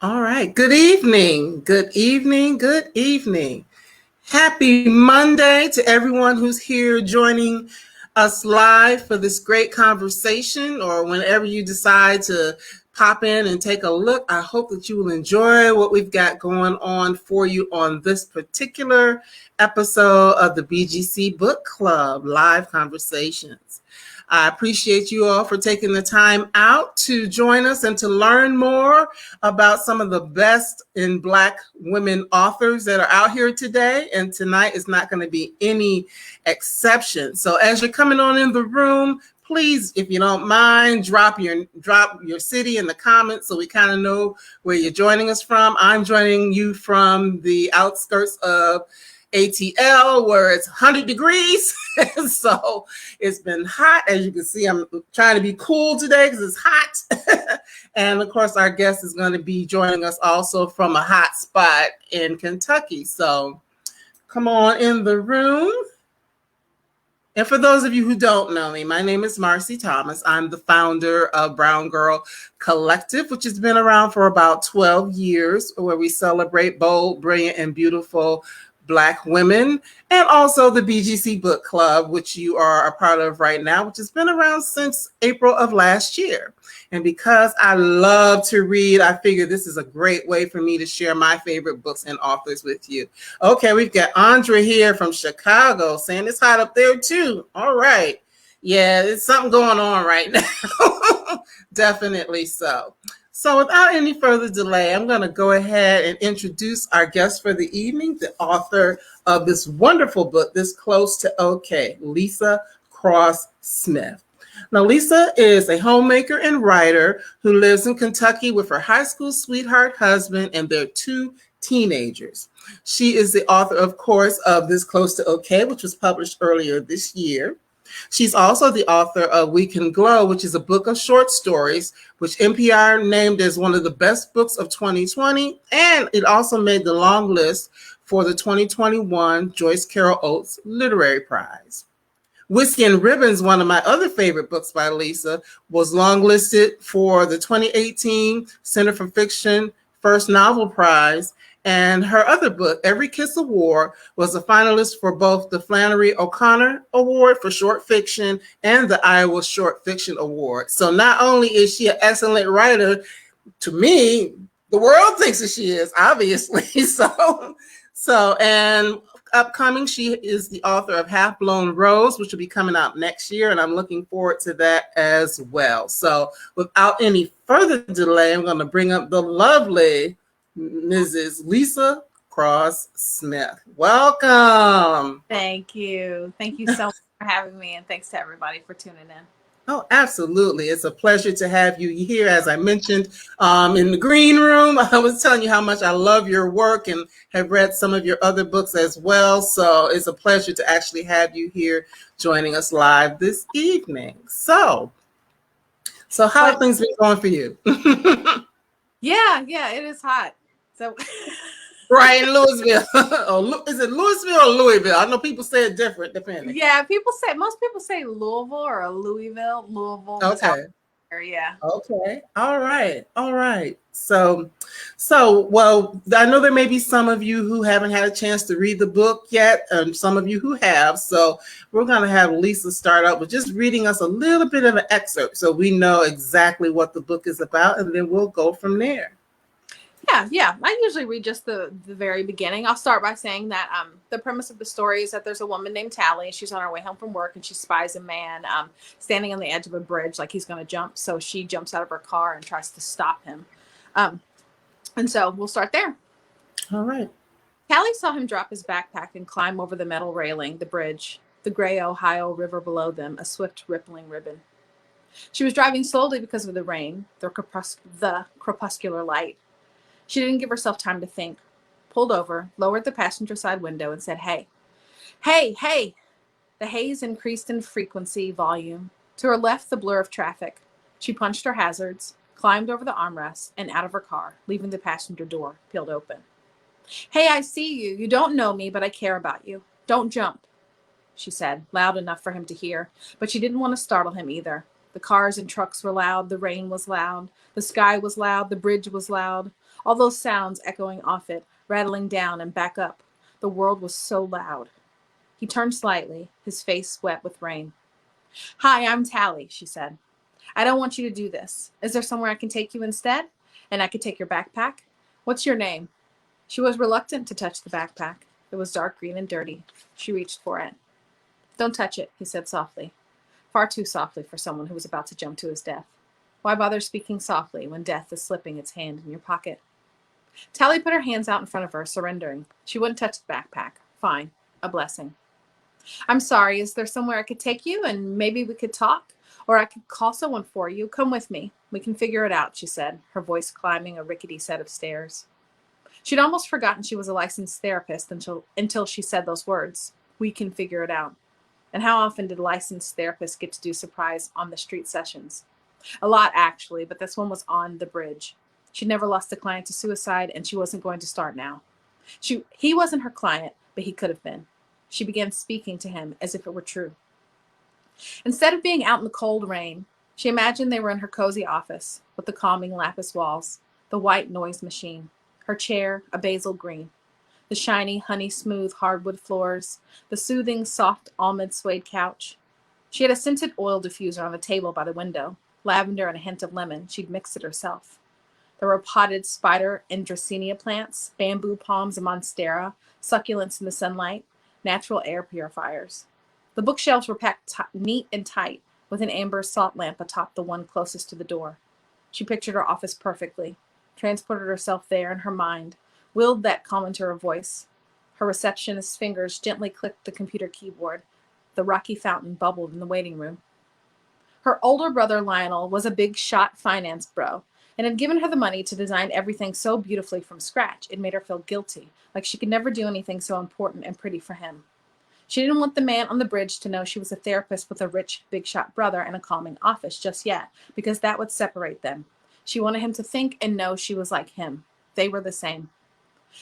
All right. Good evening. Good evening. Good evening. Happy Monday to everyone who's here joining us live for this great conversation, or whenever you decide to pop in and take a look. I hope that you will enjoy what we've got going on for you on this particular episode of the BGC Book Club Live Conversations. I appreciate you all for taking the time out to join us and to learn more about some of the best in Black women authors that are out here today. And tonight is not going to be any exception. So as you're coming on in the room, please, if you don't mind, drop your city in the comments so we kind of know where you're joining us from. I'm joining you from the outskirts of ATL, where it's 100 degrees. So it's been hot. As you can see, I'm trying to be cool today because it's hot. And of course, our guest is going to be joining us also from a hot spot in Kentucky. So come on in the room. And for those of you who don't know me, my name is Marcy Thomas. I'm the founder of Brown Girl Collective, which has been around for about 12 years, where we celebrate bold, brilliant, and beautiful Black women, and also the BGC Book Club, which you are a part of right now, which has been around since April of last year. And because I love to read, I figure this is a great way for me to share my favorite books and authors with you. Okay, we've got Andrea here from Chicago saying it's hot up there too. All right. Yeah, there's something going on right now. Definitely so. So without any further delay, I'm going to go ahead and introduce our guest for the evening, the author of this wonderful book, This Close to Okay, Leesa Cross-Smith. Now, Leesa is a homemaker and writer who lives in Kentucky with her high school sweetheart husband and their two teenagers. She is the author, of course, of This Close to Okay, which was published earlier this year. She's also the author of We Can Glow, which is a book of short stories, which NPR named as one of the best books of 2020. And it also made the long list for the 2021 Joyce Carol Oates Literary Prize. Whiskey and Ribbons, one of my other favorite books by Leesa, was longlisted for the 2018 Center for Fiction First Novel Prize. And her other book, Every Kiss Award, was a finalist for both the Flannery O'Connor Award for short fiction and the Iowa Short Fiction Award. So not only is she an excellent writer, to me, the world thinks that she is, obviously. And upcoming, she is the author of Half Blown Rose, which will be coming out next year, and I'm looking forward to that as well. So without any further delay, I'm going to bring up the lovely Mrs. Leesa Cross-Smith. Welcome. Thank you. Thank you so much for having me, and thanks to everybody for tuning in. Oh, absolutely. It's a pleasure to have you here. As I mentioned in the green room, I was telling you how much I love your work and have read some of your other books as well. So it's a pleasure to actually have you here joining us live this evening. So how have things been going for you? Yeah, it is hot. So right in Louisville. Is it Louisville or Louisville? I know people say it different depending. Yeah, most people say Louisville or Louisville. Louisville. Okay. Yeah. Okay. All right. So, well, I know there may be some of you who haven't had a chance to read the book yet, and some of you who have. So we're going to have Leesa start out with just reading us a little bit of an excerpt so we know exactly what the book is about, and then we'll go from there. Yeah. I usually read just the very beginning. I'll start by saying that the premise of the story is that there's a woman named Tallie. She's on her way home from work, and she spies a man standing on the edge of a bridge like he's going to jump. So she jumps out of her car and tries to stop him. And so we'll start there. All right. Tallie saw him drop his backpack and climb over the metal railing, the bridge, the gray Ohio River below them, a swift rippling ribbon. She was driving slowly because of the rain, the crepuscular light. She didn't give herself time to think, pulled over, lowered the passenger side window, and said, "Hey, hey, hey." The haze increased in frequency, volume. To her left, the blur of traffic. She punched her hazards, climbed over the armrest, and out of her car, leaving the passenger door peeled open. "Hey, I see you. You don't know me, but I care about you. Don't jump," she said, loud enough for him to hear, but she didn't want to startle him either. The cars and trucks were loud, the rain was loud, the sky was loud, the bridge was loud. All those sounds echoing off it, rattling down and back up. The world was so loud. He turned slightly, his face wet with rain. "Hi, I'm Tallie," she said. "I don't want you to do this. Is there somewhere I can take you instead? And I could take your backpack? What's your name?" She was reluctant to touch the backpack. It was dark green and dirty. She reached for it. "Don't touch it," he said softly. Far too softly for someone who was about to jump to his death. Why bother speaking softly when death is slipping its hand in your pocket? Tallie put her hands out in front of her, surrendering. She wouldn't touch the backpack. Fine. A blessing. "I'm sorry. Is there somewhere I could take you and maybe we could talk? Or I could call someone for you. Come with me. We can figure it out," she said, her voice climbing a rickety set of stairs. She'd almost forgotten she was a licensed therapist until she said those words. We can figure it out. And how often did licensed therapists get to do surprise on the street sessions? A lot, actually, but this one was on the bridge. She'd never lost a client to suicide, and she wasn't going to start now. He wasn't her client, but he could have been. She began speaking to him as if it were true. Instead of being out in the cold rain, she imagined they were in her cozy office with the calming lapis walls, the white noise machine, her chair, a basil green, the shiny, honey-smooth hardwood floors, the soothing, soft almond suede couch. She had a scented oil diffuser on the table by the window, lavender and a hint of lemon. She'd mixed it herself. There were potted spider and dracaena plants, bamboo palms and monstera, succulents in the sunlight, natural air purifiers. The bookshelves were packed neat and tight, with an amber salt lamp atop the one closest to the door. She pictured her office perfectly, transported herself there in her mind, willed that calm into her voice. Her receptionist's fingers gently clicked the computer keyboard. The rocky fountain bubbled in the waiting room. Her older brother Lionel was a big shot finance bro and had given her the money to design everything so beautifully from scratch it made her feel guilty, like she could never do anything so important and pretty for him. She didn't want the man on the bridge to know she was a therapist with a rich, big shot brother and a calming office just yet, because that would separate them. She wanted him to think and know she was like him. They were the same.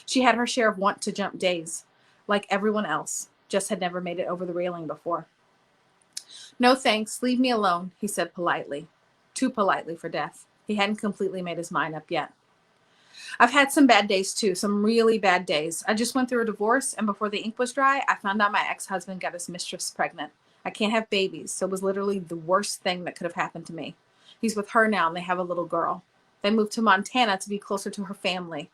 She had her share of want to jump days, like everyone else, just had never made it over the railing before. "No thanks, leave me alone," he said politely. Too politely for death. He hadn't completely made his mind up yet. "I've had some bad days too, some really bad days. I just went through a divorce, and before the ink was dry, I found out my ex-husband got his mistress pregnant. I can't have babies, so it was literally the worst thing that could have happened to me. He's with her now, and they have a little girl. They moved to Montana to be closer to her family."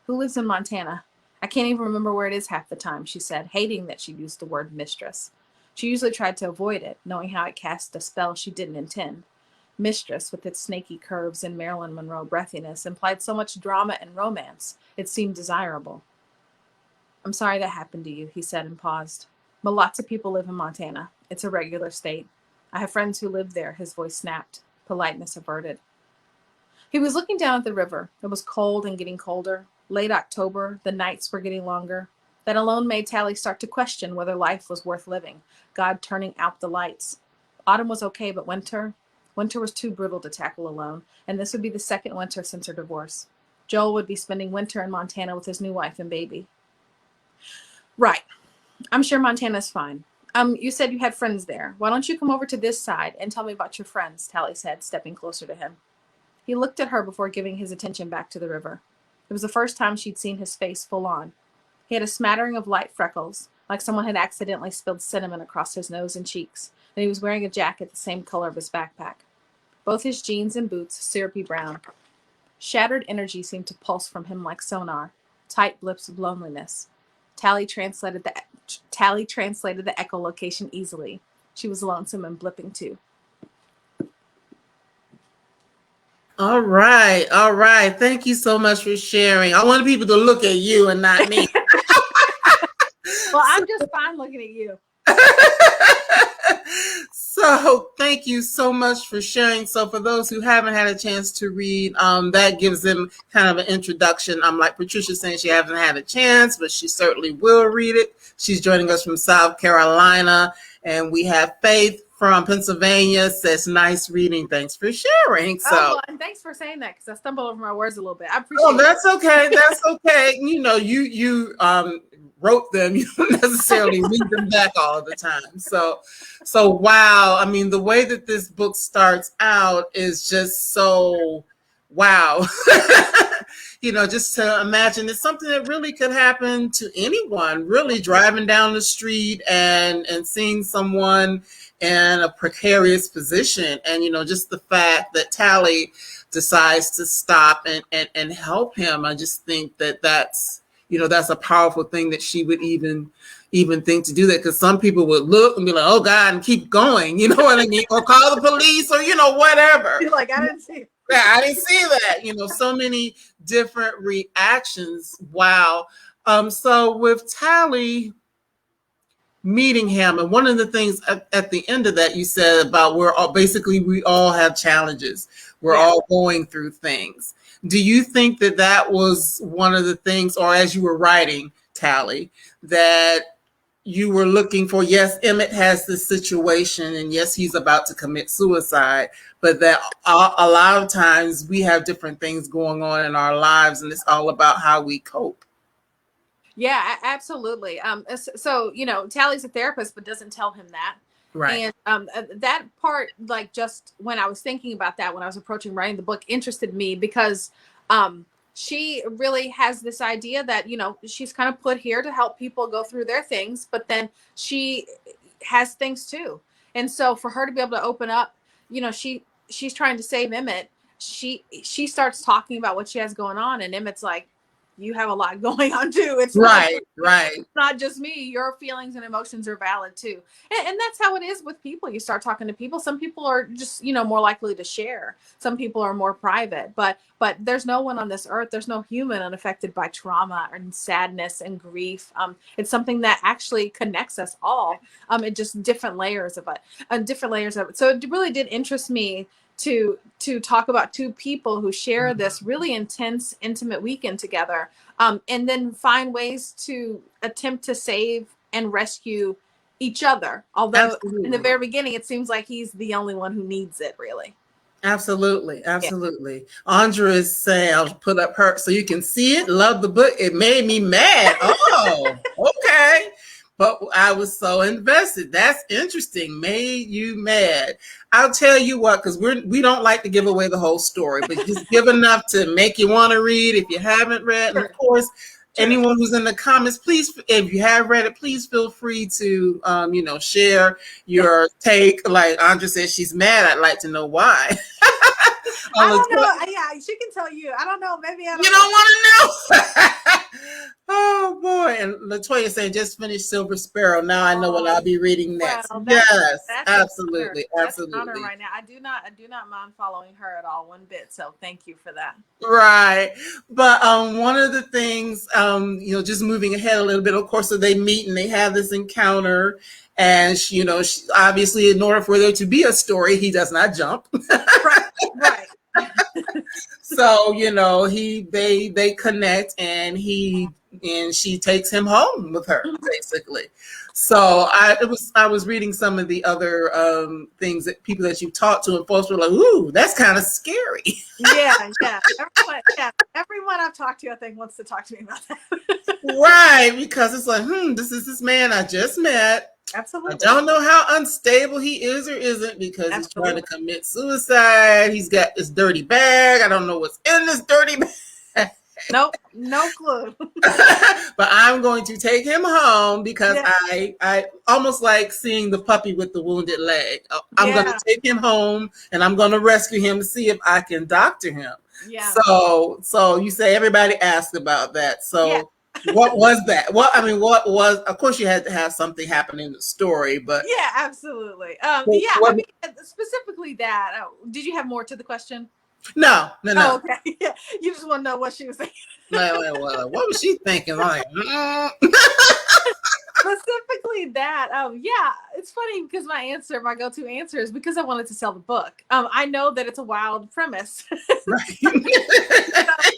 "Who lives in Montana?" "I can't even remember where it is half the time," she said, hating that she used the word mistress. She usually tried to avoid it, knowing how it cast a spell she didn't intend. Mistress, with its snaky curves and Marilyn Monroe breathiness, implied so much drama and romance, it seemed desirable. "I'm sorry that happened to you," he said and paused. "But lots of people live in Montana. It's a regular state. I have friends who live there," his voice snapped, politeness averted. He was looking down at the river. It was cold and getting colder. Late October, the nights were getting longer. That alone made Tallie start to question whether life was worth living, God turning out the lights. Autumn was okay, but winter was too brutal to tackle alone, and this would be the second winter since her divorce. Joel would be spending winter in Montana with his new wife and baby. "Right. I'm sure Montana's fine. You said you had friends there. Why don't you come over to this side and tell me about your friends?" Tallie said, stepping closer to him. He looked at her before giving his attention back to the river. It was the first time she'd seen his face full on. He had a smattering of light freckles, like someone had accidentally spilled cinnamon across his nose and cheeks, and he was wearing a jacket the same color of his backpack. Both his jeans and boots syrupy brown. Shattered energy seemed to pulse from him like sonar, tight blips of loneliness. Tallie translated the echolocation easily. She was lonesome and blipping too. All right. All right. Thank you so much for sharing. I want people to look at you and not me. Well, I'm just fine looking at you. So thank you so much for sharing. So for those who haven't had a chance to read, that gives them kind of an introduction. Like Patricia saying she hasn't had a chance, but she certainly will read it. She's joining us from South Carolina. And we have Faith from Pennsylvania says, "Nice reading. Thanks for sharing." So, well, and thanks for saying that, because I stumbled over my words a little bit. I appreciate it. That's okay. That's okay. You wrote them. You don't necessarily read them back all the time. So wow. I mean, the way that this book starts out is just so wow. just to imagine it's something that really could happen to anyone, really driving down the street and seeing someone in a precarious position. And, just the fact that Tallie decides to stop and help him. I just think that's a powerful thing that she would even think to do that, because some people would look and be like, oh God, and keep going, you know what I mean? Or call the police or, whatever. You're like, I didn't see it. Yeah, I didn't see that. So many different reactions. Wow. So with Tallie meeting him, and one of the things at the end of that you said about we all have challenges. We're all going through things. Do you think that was one of the things, or as you were writing, Tallie, that you were looking for? Yes, Emmett has this situation, and yes, he's about to commit suicide, but that a lot of times we have different things going on in our lives, and it's all about how we cope. Yeah, absolutely. So, Tallie's a therapist, but doesn't tell him that. Right. And that part, like, just when I was thinking about that, when I was approaching writing the book, interested me because she really has this idea that, she's kind of put here to help people go through their things, but then she has things too. And so for her to be able to open up, she's trying to save Emmett. She starts talking about what she has going on, and Emmett's like, you have a lot going on too. It's right. It's not just me. Your feelings and emotions are valid too. And that's how it is with people. You start talking to people. Some people are just, more likely to share. Some people are more private, but there's no one on this earth. There's no human unaffected by trauma and sadness and grief. It's something that actually connects us all. In just different layers of it. So it really did interest me to talk about two people who share this really intense, intimate weekend together, and then find ways to attempt to save and rescue each other. Although Absolutely. In the very beginning, it seems like he's the only one who needs it, really. Absolutely. Yeah. Andrea is saying, I'll put up her so you can see it. Love the book. It made me mad. Oh, okay. But I was so invested. That's interesting. Made you mad. I'll tell you what, because we don't like to give away the whole story, but just give enough to make you want to read if you haven't read. Sure. And of course, anyone who's in the comments, please, if you have read it, please feel free to, share your take. Like Andrea said, she's mad. I'd like to know why. I don't know. Yeah, she can tell you. I don't know. Maybe I don't. You don't want to know. Oh boy! And Latoya saying, "Just finished Silver Sparrow. Now I know what I'll be reading next." Well, yes, absolutely, absolutely. That's an honor right now. I do not mind following her at all, one bit. So thank you for that. Right, but one of the things, just moving ahead a little bit. Of course, so they meet and they have this encounter, and she, obviously, in order for there to be a story, he does not jump. Right. So they connect, and she takes him home with her, basically. So I was reading some of the other things that people that you talked to, and folks were like, "Ooh, that's kind of scary." Yeah. Everyone I've talked to, I think, wants to talk to me about that. Right, because it's like, this is this man I just met. Absolutely. I don't know how unstable he is or isn't, because He's trying to commit suicide. He's got this dirty bag. I don't know what's in this dirty bag. Nope, no clue. But I'm going to take him home because I almost like seeing the puppy with the wounded leg. I'm going to take him home, and I'm going to rescue him to see if I can doctor him. Yeah. So you say everybody asked about that. So. Yeah. What was that? What was? Of course, you had to have something happen in the story, but yeah, absolutely. Specifically that. Did you have more to the question? No. Oh, okay. Yeah, you just want to know what she was thinking. What was she thinking? Like, specifically that. It's funny because my go-to answer is because I wanted to sell the book. I know that it's a wild premise. Right.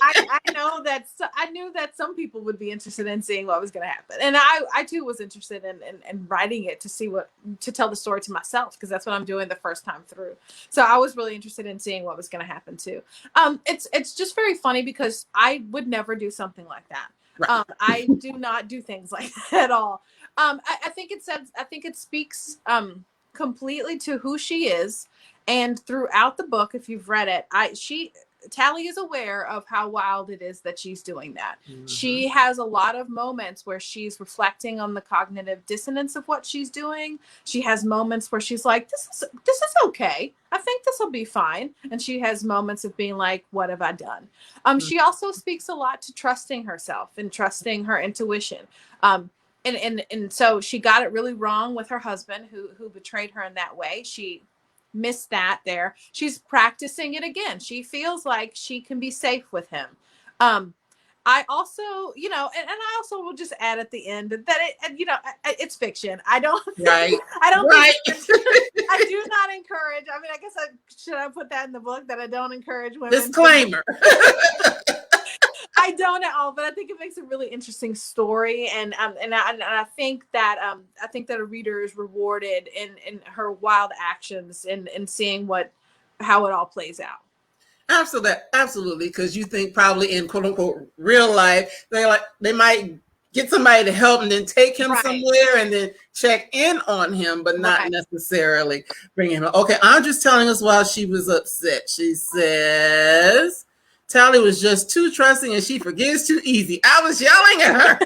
I knew that some people would be interested in seeing what was going to happen, and I too was interested in writing it to tell the story to myself, because that's what I'm doing the first time through. So I was really interested in seeing what was going to happen too. It's just very funny because I would never do something like that. Right. I do not do things like that at all. I think it speaks completely to who she is, and throughout the book, if you've read it, Tallie is aware of how wild it is that she's doing that. Mm-hmm. She has a lot of moments where she's reflecting on the cognitive dissonance of what she's doing. She has moments where she's like, this is okay. I think this will be fine. And she has moments of being like, what have I done? She also speaks a lot to trusting herself and trusting her intuition. And so she got it really wrong with her husband who betrayed her in that way. She missed that there. She's practicing it again. She feels like she can be safe with him. I also, and I also will just add at the end that it's fiction. I don't think, right. I don't right. think, I do not encourage. I mean, I guess should I put that in the book that I don't encourage women? Disclaimer. I don't at all, but I think it makes a really interesting story, and I think that a reader is rewarded in her wild actions and seeing how it all plays out. Absolutely, because you think probably in quote unquote real life they might get somebody to help and then take him somewhere and then check in on him, but not necessarily bring him. Okay, Andra's telling us while she was upset. She says Tallie was just too trusting and she forgives too easy. I was yelling at her.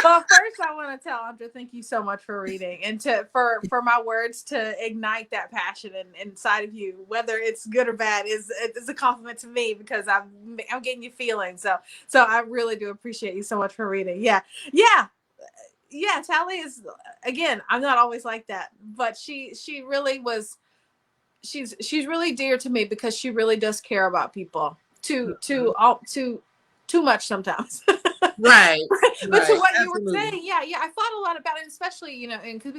Well, first I want to tell Andra, thank you so much for reading and for my words to ignite that passion inside of you, whether it's good or bad, is a compliment to me because I'm getting you feeling. So I really do appreciate you so much for reading. Yeah. Tallie is, again, I'm not always like that, but she really was. She's really dear to me because she really does care about people too much sometimes. Right. But to what you were saying, yeah, I thought a lot about it, especially, and because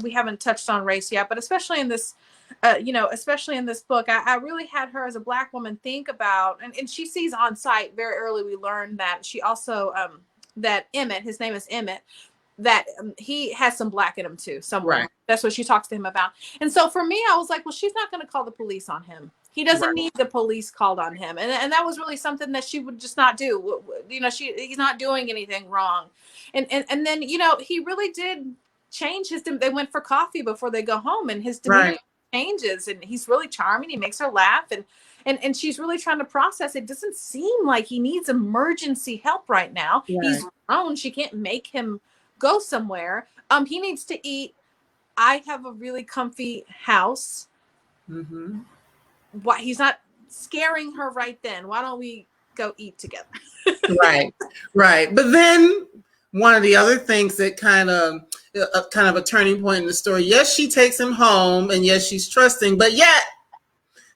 we haven't touched on race yet, but especially in this, especially in this book, I really had her as a Black woman think about, and she sees on site very early. We learned that she also, that Emmett, his name is Emmett, that he has some Black in him too, somewhere. Right. That's what she talks to him about. And so for me, I was like, well, she's not going to call the police on him. He doesn't need the police called on him. And that was really something that she would just not do. He's not doing anything wrong. And then, he really did change they went for coffee before they go home, and his demeanor changes, and he's really charming. He makes her laugh, and she's really trying to process. It doesn't seem like he needs emergency help right now. Right. He's grown. She can't make him go somewhere. He needs to eat. I have a really comfy house. Mm-hmm. Why he's not scaring her right then? Why don't we go eat together? Right. But then one of the other things that kind of a turning point in the story. Yes, she takes him home, and yes, she's trusting, but yet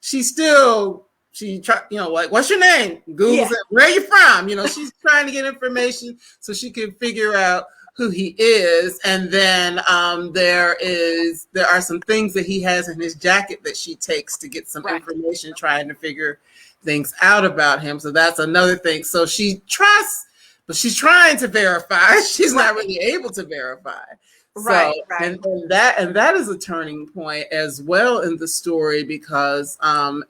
she's still like, what's your name? Google's it. Where are you from? She's trying to get information so she can figure out who he is. And then there are some things that he has in his jacket that she takes to get some information, trying to figure things out about him. So that's another thing. So she trusts, but she's trying to verify. She's not really able to verify. Right. And that is a turning point as well in the story, because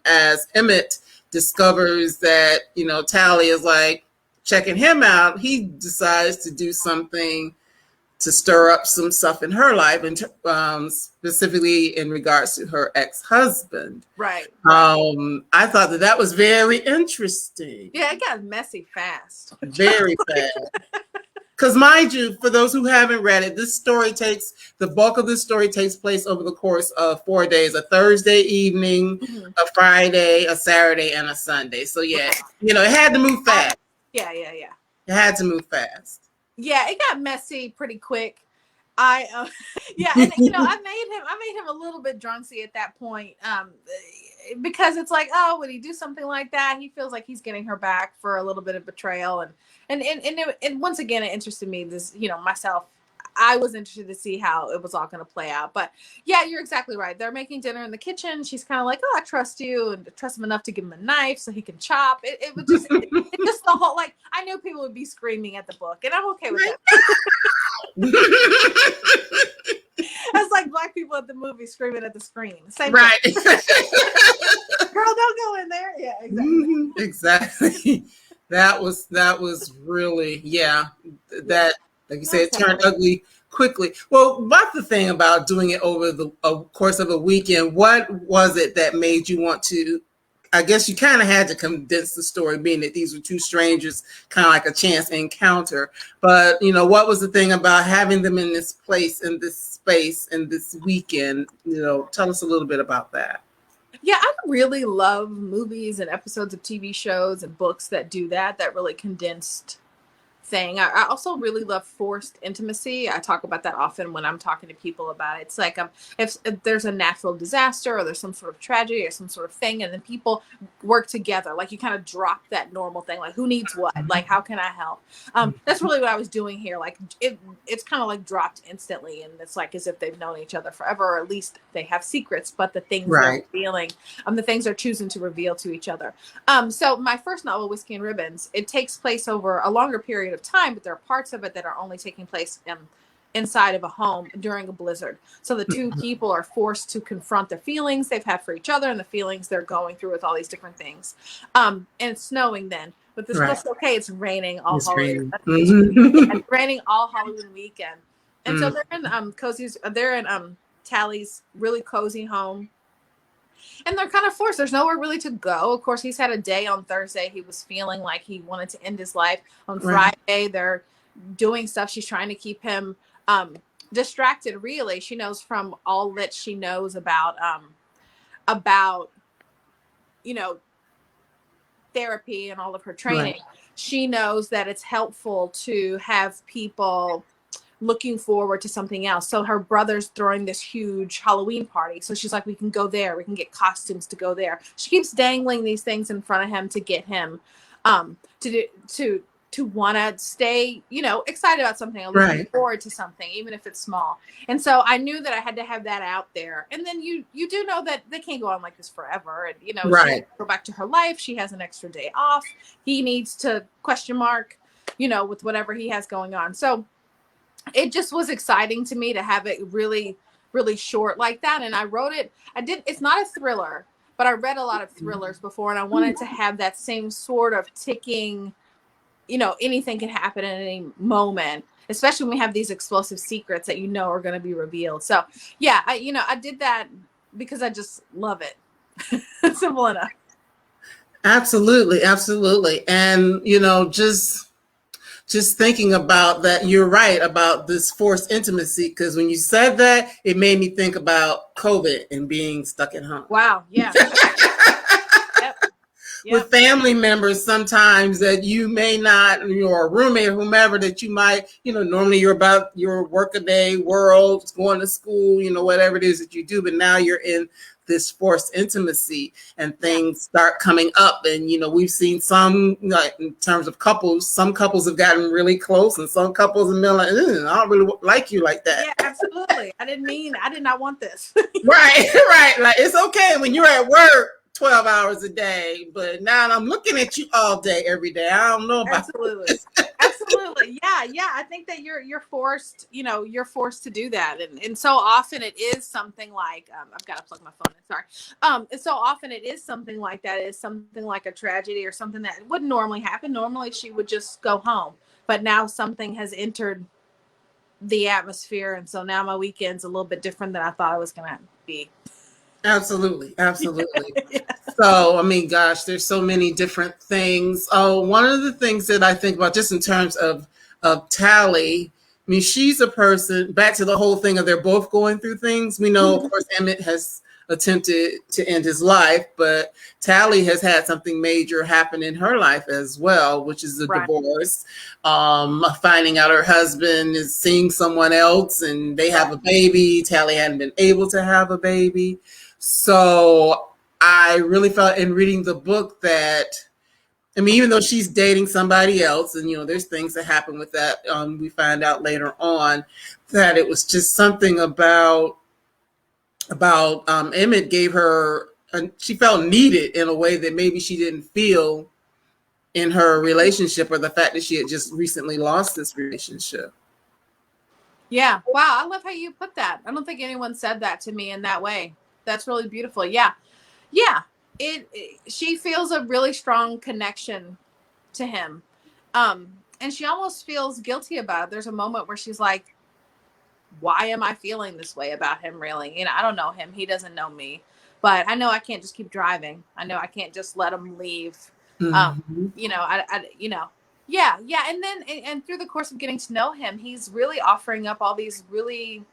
as Emmett discovers that, Tallie is like checking him out, he decides to do something to stir up some stuff in her life, and specifically in regards to her ex-husband. Right. I thought that was very interesting. Yeah, it got messy fast. Very fast. Because mind you, for those who haven't read it, the bulk of this story takes place over the course of 4 days: a Thursday evening, a Friday, a Saturday, and a Sunday. So yeah, it had to move fast. Yeah. It had to move fast. Yeah, it got messy pretty quick. And I made him a little bit drunksy at that point, because it's like, oh, would he do something like that? He feels like he's getting her back for a little bit of betrayal, and once again, it interested me. This, myself, I was interested to see how it was all going to play out. But yeah, you're exactly right. They're making dinner in the kitchen. She's kind of like, oh, I trust you, and trust him enough to give him a knife so he can chop. It was just, it just the whole, like, I knew people would be screaming at the book, and I'm okay with that. That's like Black people at the movie screaming at the screen. Same right. Girl, don't go in there. Yeah, exactly. Exactly. That was really, that, like you said, it turned ugly quickly. Well, that's the thing about doing it over the course of a weekend. What was it that made you want to I guess you kind of had to condense the story, being that these were two strangers, kind of like a chance encounter. But, you know, what was the thing about having them in this place, in this space, in this weekend? You know, tell us a little bit about that. Yeah, I really love movies and episodes of TV shows and books that do that, that really condensed thing. I also really love forced intimacy. I talk about that often when I'm talking to people about it. It's like if there's a natural disaster or there's some sort of tragedy or some sort of thing, and then people work together, like you kind of drop that normal thing, like who needs what, like how can I help? That's really what I was doing here. Like it's kind of like dropped instantly, and it's like as if they've known each other forever, or at least they have secrets, but the things they're revealing, the things they're choosing to reveal to each other. So my first novel, Whiskey and Ribbons, it takes place over a longer period of time, but there are parts of it that are only taking place inside of a home during a blizzard. So the two people are forced to confront the feelings they've had for each other and the feelings they're going through with all these different things. And it's snowing then, but this was okay. It's raining all Halloween. It's raining all Halloween weekend, and so they're in they're in Tallie's really cozy home. And they're kind of forced. There's nowhere really to go. Of course, he's had a day on Thursday. He was feeling like he wanted to end his life. On Friday, they're doing stuff. She's trying to keep him distracted, really. She knows from all that she knows about, you know, therapy and all of her training. She knows that it's helpful to have people looking forward to something else. So her brother's throwing this huge Halloween party. So she's like, we can go there. We can get costumes to go there. She keeps dangling these things in front of him to get him to want to stay, you know, excited about something or looking forward to something, even if it's small. And so I knew that I had to have that out there. And then you do know that they can't go on like this forever. And, you know, she go back to her life. She has an extra day off. He needs to you know, with whatever he has going on. So it just was exciting to me to have it really, really short like that. And I wrote it. It's not a thriller, but I read a lot of thrillers before, and I wanted to have that same sort of ticking, you know, anything can happen at any moment, especially when we have these explosive secrets that, you know, are going to be revealed. So yeah, I did that because I just love it. Simple enough. Absolutely. Absolutely. And, you know, just thinking about that, you're right about this forced intimacy, because when you said that, it made me think about COVID and being stuck at home. Wow. Yeah. With family members sometimes that you may not, your roommate or whomever that you might, you know, normally you're about your workaday world, going to school, you know, whatever it is that you do, but now you're in this forced intimacy and things start coming up. And, you know, we've seen some, like, in terms of couples, some couples have gotten really close and some couples have been like, I don't really like you like that. Yeah, absolutely. I did not want this. Right. Like, it's okay when you're at work 12 hours a day, but now I'm looking at you all day, every day. I don't know about Absolutely. Yeah. I think that you're forced, you know, you're forced to do that. And so often it is something like, I've got to plug my phone in, sorry. And so often it is something like that. It is something like a tragedy or something that wouldn't normally happen. Normally she would just go home, but now something has entered the atmosphere. And so now my weekend's a little bit different than I thought it was going to be. Absolutely. Yeah. So, I mean, gosh, there's so many different things. Oh, one of the things that I think about just in terms of Tallie, I mean, she's a person, back to the whole thing of they're both going through things. We know, of course, Emmett has attempted to end his life, but Tallie has had something major happen in her life as well, which is a divorce. Finding out her husband is seeing someone else and they have a baby. Tallie hadn't been able to have a baby. So I really felt in reading the book that, I mean, even though she's dating somebody else and, you know, there's things that happen with that, we find out later on that it was just something about Emmett gave her, she felt needed in a way that maybe she didn't feel in her relationship, or the fact that she had just recently lost this relationship. Yeah. Wow. I love how you put that. I don't think anyone said that to me in that way. That's really beautiful. Yeah. She feels a really strong connection to him. And she almost feels guilty about it. There's a moment where she's like, why am I feeling this way about him, really? You know, I don't know him. He doesn't know me. but I know I can't just keep driving. I know I can't just let him leave. Mm-hmm. You know, yeah. And then, and through the course of getting to know him, he's really offering up all these really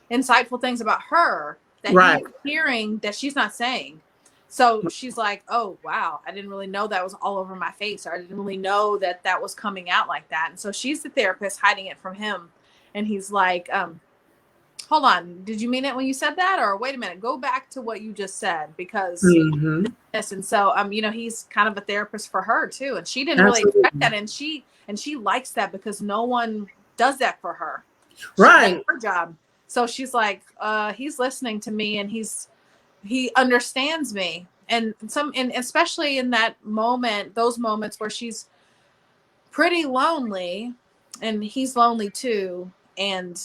insightful things about her that Right. he's hearing that she's not saying. So she's like, oh, wow, I didn't really know that was all over my face, or I didn't really know that that was coming out like that. And so she's the therapist hiding it from him. And he's like, hold on, did you mean it when you said that? Or wait a minute, go back to what you just said, because Mm-hmm. this. And so, you know, he's kind of a therapist for her too. And she didn't really expect Absolutely. that. And she likes that because no one does that for her. Right. That's her job. So she's like, he's listening to me, and he understands me. And especially in that moment, those moments where she's pretty lonely and he's lonely too. And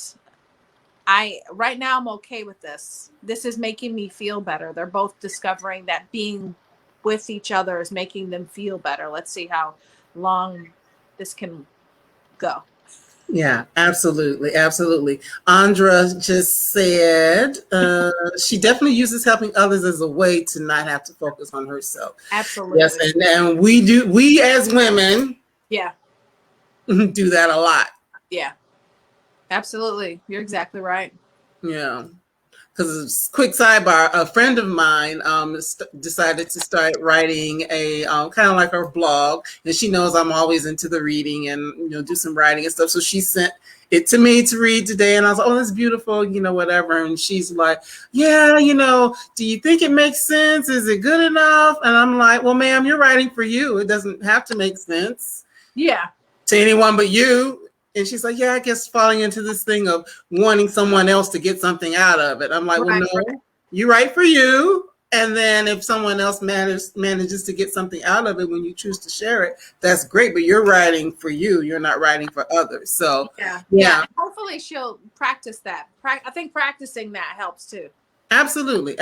right now I'm okay with this. This is making me feel better. They're both discovering that being with each other is making them feel better. Let's see how long this can go. Yeah, absolutely. Absolutely. Andra just said she definitely uses helping others as a way to not have to focus on herself. Absolutely. Yes, and we as women Yeah. do that a lot. Yeah. Absolutely. You're exactly right. Yeah. Because quick sidebar, a friend of mine decided to start writing a kind of like her blog, and she knows I'm always into the reading and do some writing and stuff. So she sent it to me to read today, and I was like, "Oh, that's beautiful," whatever. And she's like, "Yeah, do you think it makes sense? Is it good enough?" And I'm like, "Well, ma'am, you're writing for you. It doesn't have to make sense Yeah. to anyone but you." And she's like, "Yeah, I guess falling into this thing of wanting someone else to get something out of it." I'm like, "Well, no, you write for you. And then if someone else manages to get something out of it when you choose to share it, that's great. But you're writing for you. You're not writing for others." So, yeah. Hopefully she'll practice that. I think practicing that helps too. Absolutely.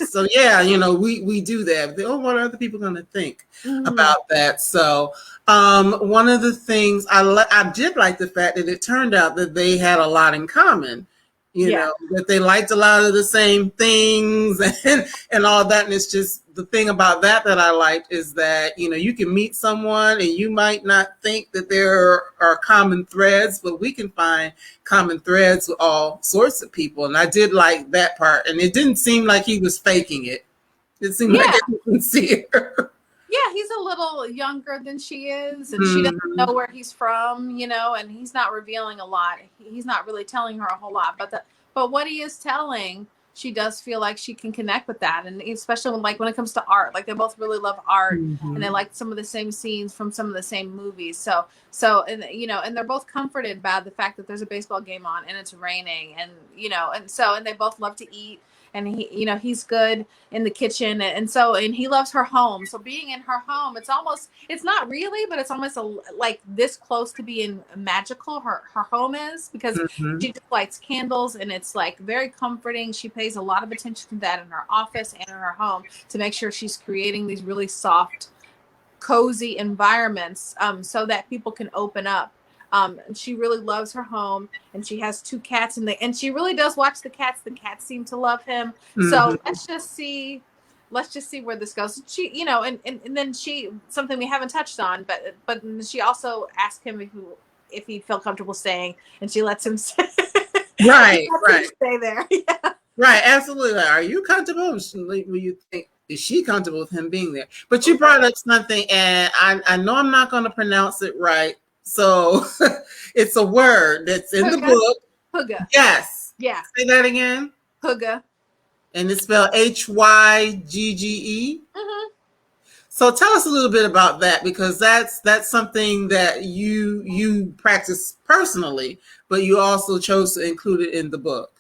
So yeah, we do that. What are other people going to think about that? So one of the things I did like the fact that it turned out that they had a lot in common. That they liked a lot of the same things and all that. And it's just the thing about that I liked is that, you can meet someone and you might not think that there are common threads, but we can find common threads with all sorts of people. And I did like that part. And it didn't seem like he was faking it. It seemed like it was sincere. Yeah, he's a little younger than she is, and she doesn't know where he's from, and he's not revealing a lot. He's not really telling her a whole lot, but what he is telling, she does feel like she can connect with that, and especially when it comes to art, like they both really love art, and they like some of the same scenes from some of the same movies. So and and they're both comforted by the fact that there's a baseball game on and it's raining, and and they both love to eat. And he's good in the kitchen, and he loves her home. So being in her home, it's not really, but it's almost like this close to being magical. Her home is, because she just lights candles, and it's like very comforting. She pays a lot of attention to that in her office and in her home to make sure she's creating these really soft, cozy environments, so that people can open up. She really loves her home, and she has 2 cats, and she really does watch the cats. The cats seem to love him. So let's just see where this goes. She, and then something we haven't touched on, but she also asked him if he felt comfortable staying, and she lets him stay. Right. Stay there. Yeah. Right, absolutely. Are you comfortable? Will you think, is she comfortable with him being there? But you brought up something, and I know I'm not going to pronounce it right. So it's a word that's in the book. Hygge. Yes. Yeah. Say that again. Hygge. And it's spelled Hygge. So tell us a little bit about that, because that's something that you practice personally, but you also chose to include it in the book.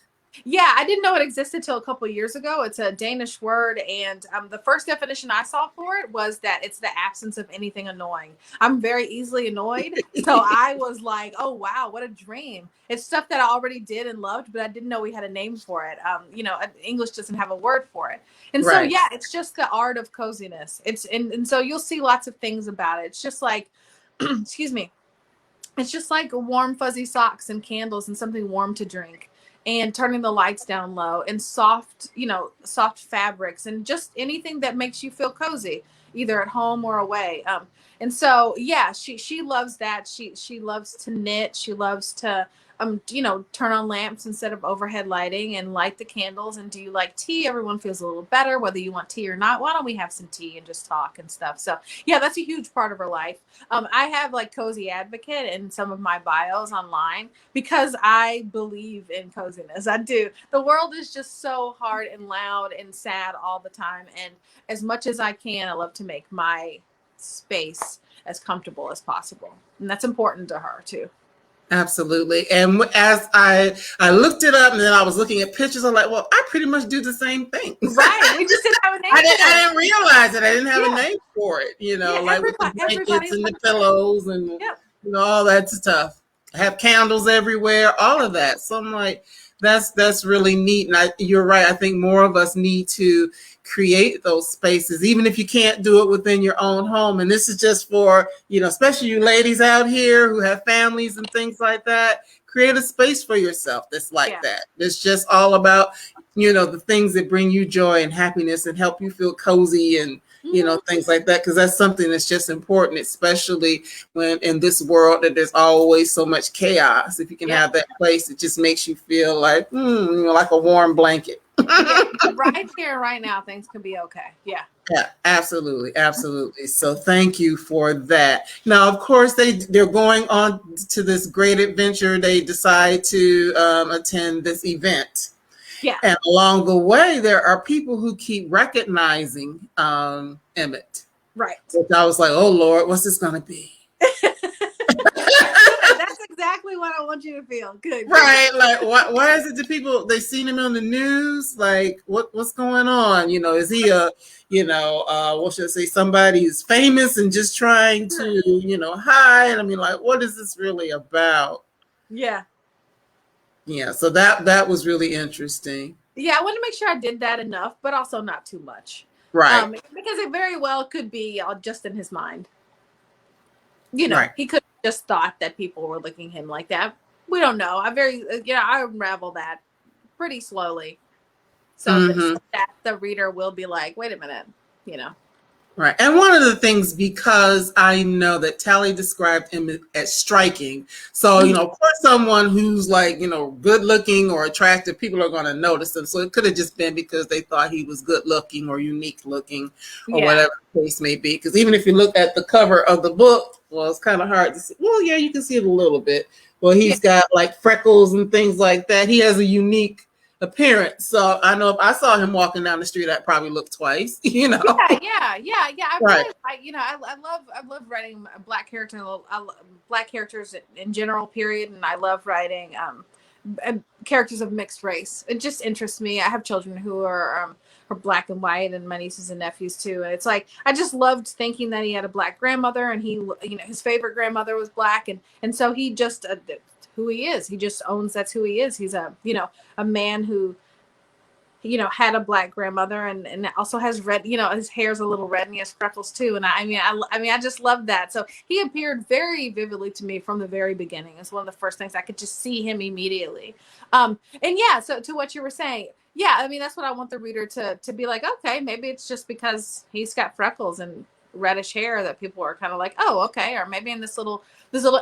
Yeah, I didn't know it existed till a couple of years ago. It's a Danish word, and the first definition I saw for it was that it's the absence of anything annoying. I'm very easily annoyed, so I was like, "Oh wow, what a dream!" It's stuff that I already did and loved, but I didn't know we had a name for it. English doesn't have a word for it, and so yeah, it's just the art of coziness. It's and so you'll see lots of things about it. It's just like, excuse me, it's just like warm fuzzy socks and candles and something warm to drink. and turning the lights down low and soft, soft fabrics and just anything that makes you feel cozy, either at home or away. And so, yeah, she loves that. She loves to knit. She loves to, turn on lamps instead of overhead lighting and light the candles. And do you like tea? Everyone feels a little better, whether you want tea or not. Why don't we have some tea and just talk and stuff? So yeah, that's a huge part of her life. I have like cozy advocate in some of my bios online because I believe in coziness. I do. The world is just so hard and loud and sad all the time. And as much as I can, I love to make my space as comfortable as possible. And that's important to her too. Absolutely. And as I looked it up and then I was looking at pictures, I'm like, well, I pretty much do the same thing. Right. We just didn't have a name I didn't realize it. I didn't have Yeah. a name for it, Yeah, like with the blankets and the pillows and all that stuff. I have candles everywhere, all of that. So I'm like, that's really neat. And you're right. I think more of us need to create those spaces, even if you can't do it within your own home. And this is just for, especially you ladies out here who have families and things like that. Create a space for yourself that's like that. It's just all about, the things that bring you joy and happiness and help you feel cozy and, things like that, because that's something that's just important, especially when in this world that there's always so much chaos. If you can have that place, it just makes you feel like, like a warm blanket. Right here, right now, things can be okay. Yeah, absolutely. So thank you for that. Now, of course, they're going on to this great adventure. They decide to attend this event. Yeah. And along the way, there are people who keep recognizing Emmett. Right. Which I was like, oh, Lord, what's this going to be? That's exactly what I want you to feel. Good. Right. Like, why is it the people, they seen him on the news? Like, what's going on? Is he what should I say? Somebody who's famous and just trying to, hide? I mean, like, what is this really about? Yeah. Yeah, so that was really interesting. Yeah, I want to make sure I did that enough, but also not too much. Right. Because it very well could be just in his mind. Right. He could have just thought that people were looking at him like that. We don't know. I unravel that pretty slowly. So that the reader will be like, wait a minute, Right. And one of the things, because I know that Tallie described him as striking. So, of course, someone who's like, good looking or attractive, people are going to notice them. So it could have just been because they thought he was good looking or unique looking or whatever the case may be. Because even if you look at the cover of the book, well, it's kind of hard to see. Well, yeah, you can see it a little bit. Well, he's got like freckles and things like that. He has a unique appearance. So I know if I saw him walking down the street, I'd probably look twice, Yeah. Right. I love writing black characters. Black characters in general, period. And I love writing characters of mixed race. It just interests me. I have children who are black and white, and my nieces and nephews too. And it's like, I just loved thinking that he had a black grandmother, and he, his favorite grandmother was black. And so he just, who he is. He just owns that's who he is. He's a man who, had a black grandmother and also has red, his hair's a little red and he has freckles too. And I just love that. So he appeared very vividly to me from the very beginning. It's one of the first things I could just see him immediately. And yeah, so to what you were saying, yeah, I mean, that's what I want the reader to be like, okay, maybe it's just because he's got freckles and reddish hair that people are kind of like, oh, okay. Or maybe in this little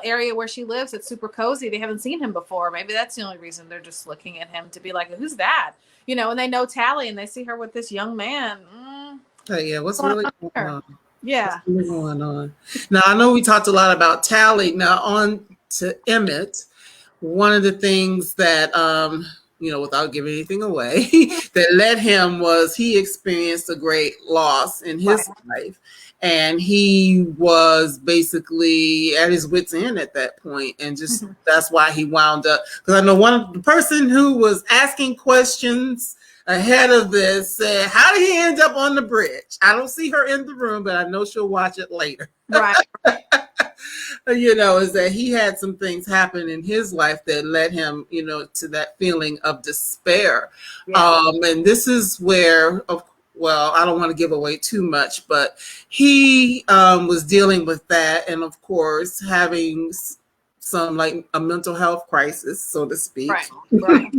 area where she lives, it's super cozy. They haven't seen him before. Maybe that's the only reason they're just looking at him to be like, who's that? And they know Tallie and they see her with this young man. Oh, yeah, what's really going on? Yeah. What's really going on? Now, I know we talked a lot about Tallie. Now, on to Emmett. One of the things that, without giving anything away, that led him was he experienced a great loss in his life. And he was basically at his wit's end at that point. And just that's why he wound up. Because I know the person who was asking questions ahead of this said, how did he end up on the bridge? I don't see her in the room, but I know she'll watch it later. Right. Is that he had some things happen in his life that led him, to that feeling of despair. Yeah. And this is where, I don't want to give away too much, but he was dealing with that. And of course, having some like a mental health crisis, so to speak. Right.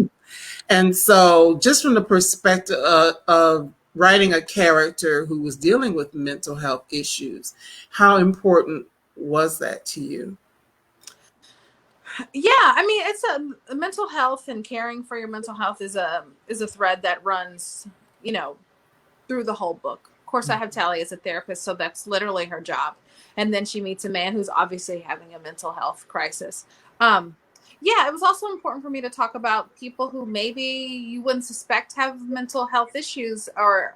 And so, just from the perspective of writing a character who was dealing with mental health issues, how important was that to you? Yeah, I mean, it's a mental health and caring for your mental health is a thread that runs, you know, through the whole book. Of course, I have Tallie as a therapist, so that's literally her job. And then she meets a man who's obviously having a mental health crisis. Um, yeah, it was also important for me to talk about people who maybe you wouldn't suspect have mental health issues, or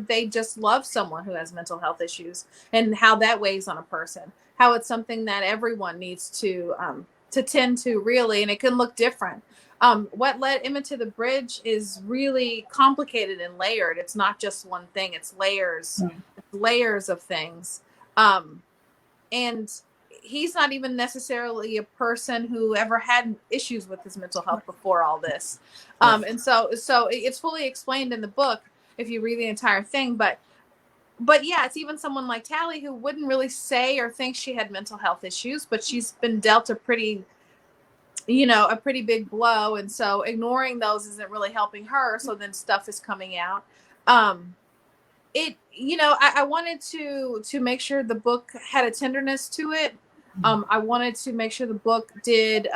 they just love someone who has mental health issues, and how that weighs on a person. How it's something that everyone needs to tend to, really, and it can look different. What led Emmett to the bridge is really complicated and layered. It's not just one thing, it's layers of things. Um, and he's not even necessarily a person who ever had issues with his mental health before all this. And so it's fully explained in the book if you read the entire thing. But yeah, it's even someone like Tallie who wouldn't really say or think she had mental health issues, but she's been dealt a pretty big blow, and so ignoring those isn't really helping her, so then stuff is coming out. I wanted to make sure the book had a tenderness to it. I wanted to make sure the book did